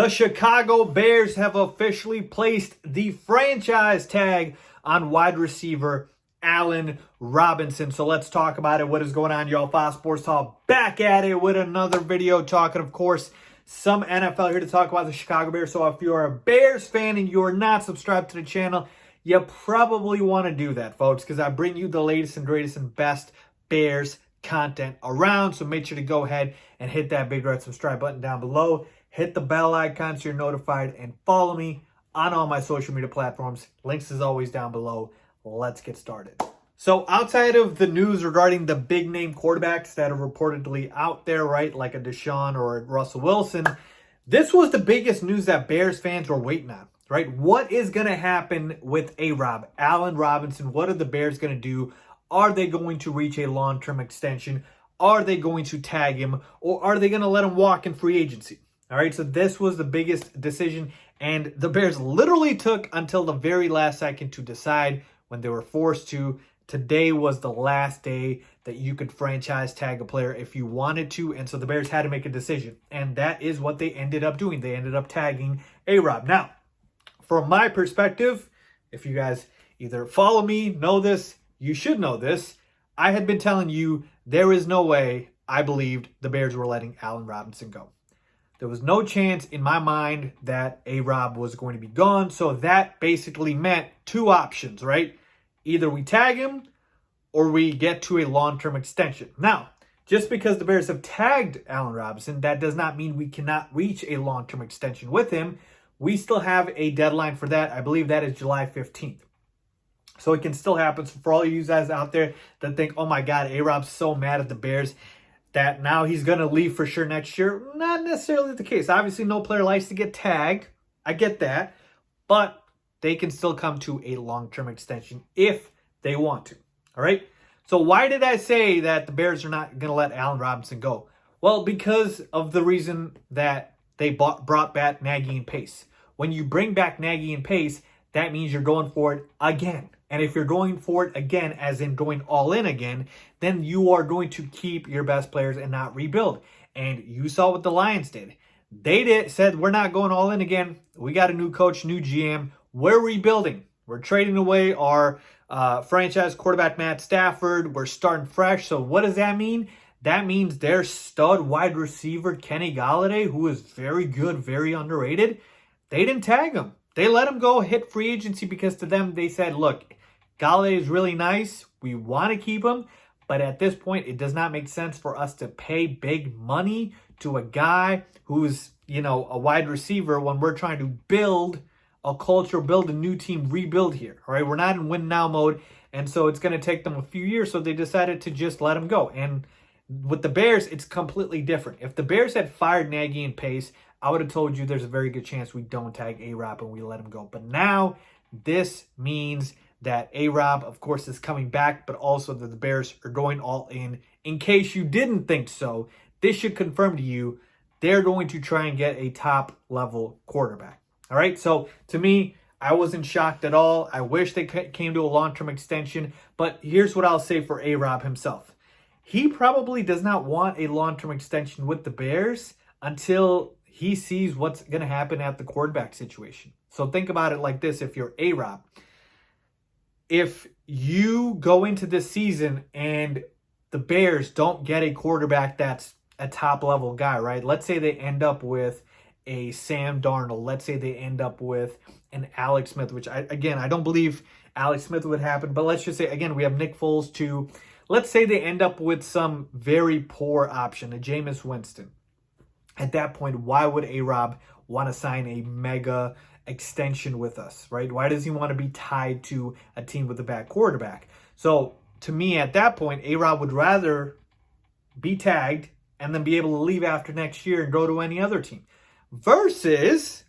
The Chicago Bears have officially placed the franchise tag on wide receiver Allen Robinson. So let's talk about it. What is going on, y'all? Faiz Sports Talk back at it with another video talking, of course, some NFL here to talk about the Chicago Bears. So if you're a Bears fan and you're not subscribed to the channel, you probably want to do that, folks, because I bring you the latest and greatest and best Bears content around. So make sure to go ahead and hit that big red subscribe button down below. Hit the bell icon so you're notified, and follow me on all my social media platforms. Links is always down below. Let's get started. So outside of the news regarding the big name quarterbacks that are reportedly out there, right, like a Deshaun or a Russell Wilson, this was the biggest news that Bears fans were waiting on, right? What is going to happen with ARob, Allen Robinson? What are the Bears going to do? Are they going to reach a long-term extension? Are they going to tag him? Or are they going to let him walk in free agency? All right, so this was the biggest decision, and the Bears literally took until the very last second to decide when they were forced to. Today was the last day that you could franchise tag a player if you wanted to, and so the Bears had to make a decision, and that is what they ended up doing. They ended up tagging ARob. Now, from my perspective, if you guys either follow me, know this, you should know this, I had been telling you there is no way I believed the Bears were letting Allen Robinson go. There was no chance in my mind that ARob was going to be gone. So that basically meant two options, right? Either we tag him or we get to a long-term extension. Now, just because the Bears have tagged Allen Robinson, that does not mean we cannot reach a long-term extension with him. We still have a deadline for that. I believe that is July 15th. So it can still happen. So for all you guys out there that think, oh my God, ARob's so mad at the Bears that now he's going to leave for sure next year. Not necessarily the case. Obviously, no player likes to get tagged. I get that. But they can still come to a long-term extension if they want to. All right? So why did I say that the Bears are not going to let Allen Robinson go? Well, because of the reason that they brought back Nagy and Pace. When you bring back Nagy and Pace, that means you're going for it again. And if you're going for it again, as in going all in again, then you are going to keep your best players and not rebuild. And you saw what the Lions did. They said, we're not going all in again. We got a new coach, new GM. We're rebuilding. We're trading away our franchise quarterback, Matt Stafford. We're starting fresh. So what does that mean? That means their stud wide receiver, Kenny Golladay, who is very good, very underrated, they didn't tag him. They let him go hit free agency because to them, they said, look, Golladay is really nice. We want to keep him. But at this point, it does not make sense for us to pay big money to a guy who's, a wide receiver when we're trying to build a culture, build a new team, rebuild here. All right, we're not in win now mode. And so it's going to take them a few years. So they decided to just let him go. And with the Bears, it's completely different. If the Bears had fired Nagy and Pace, I would have told you there's a very good chance we don't tag ARob and we let him go. But now this means that ARob, of course, is coming back, but also that the Bears are going all in. In case you didn't think so, this should confirm to you they're going to try and get a top-level quarterback. All right, so to me, I wasn't shocked at all. I wish they came to a long-term extension, but here's what I'll say for ARob himself. He probably does not want a long-term extension with the Bears until he sees what's going to happen at the quarterback situation. So think about it like this. If you're ARob, if you go into this season and the Bears don't get a quarterback that's a top-level guy, right? Let's say they end up with a Sam Darnold. Let's say they end up with an Alex Smith, which, I don't believe Alex Smith would happen. But let's just say, again, we have Nick Foles too. Let's say they end up with some very poor option, a Jameis Winston. At that point, why would ARob want to sign a mega extension with us, right? Why does he want to be tied to a team with a bad quarterback? So to me, at that point, ARob would rather be tagged and then be able to leave after next year and go to any other team. Versus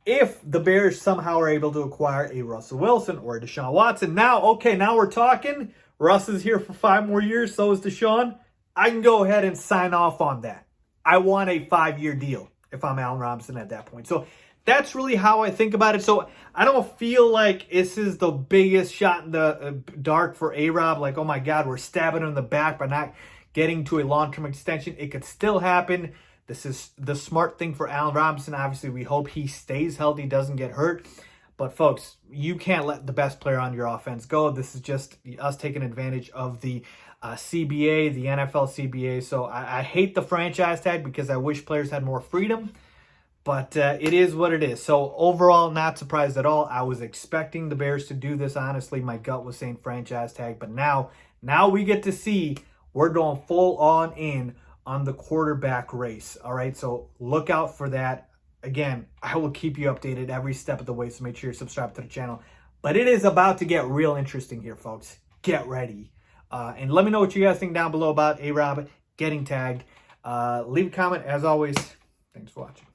if the Bears somehow are able to acquire a Russell Wilson or a Deshaun Watson. Now we're talking. Russ is here for 5 more years. So is Deshaun. I can go ahead and sign off on that. I want a 5-year deal if I'm Allen Robinson at that point. So that's really how I think about it. So I don't feel like this is the biggest shot in the dark for ARob. Like, oh my God, we're stabbing him in the back by not getting to a long-term extension. It could still happen. This is the smart thing for Allen Robinson. Obviously, we hope he stays healthy, doesn't get hurt. But folks, you can't let the best player on your offense go. This is just us taking advantage of the CBA, the NFL CBA. So I hate the franchise tag because I wish players had more freedom. But it is what it is. So overall, not surprised at all. I was expecting the Bears to do this. Honestly, my gut was saying franchise tag. But now we get to see we're going full on in on the quarterback race. All right, so look out for that. Again, I will keep you updated every step of the way, so make sure you're subscribed to the channel. But it is about to get real interesting here, folks. Get ready. And let me know what you guys think down below about ARob getting tagged. Leave a comment. As always, thanks for watching.